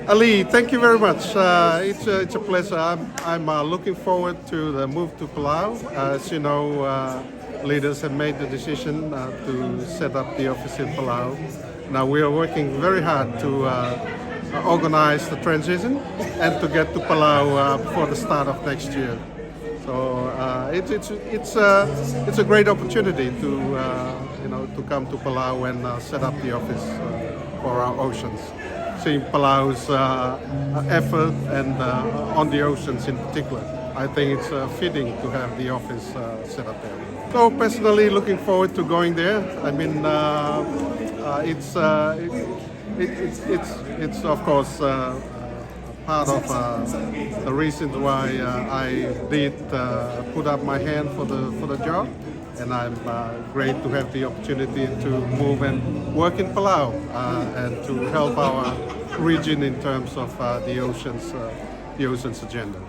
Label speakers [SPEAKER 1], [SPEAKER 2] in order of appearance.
[SPEAKER 1] Ali, thank you very much. It's a pleasure. I'm looking forward to the move to Palau. As you know, leaders have made the decision to set up the office in Palau. Now we are working very hard to organize the transition and to get to Palau before the start of next year. So it's a great opportunity to to come to Palau and set up the office for our oceans. Seeing Palau's effort and on the oceans in particular, I think it's fitting to have the office set up there. So personally, looking forward to going there. I mean, it's of course part of the reason why I did put up my hand for the job, and I'm great to have the opportunity to move and work in Palau and to help our region in terms of the oceans agenda.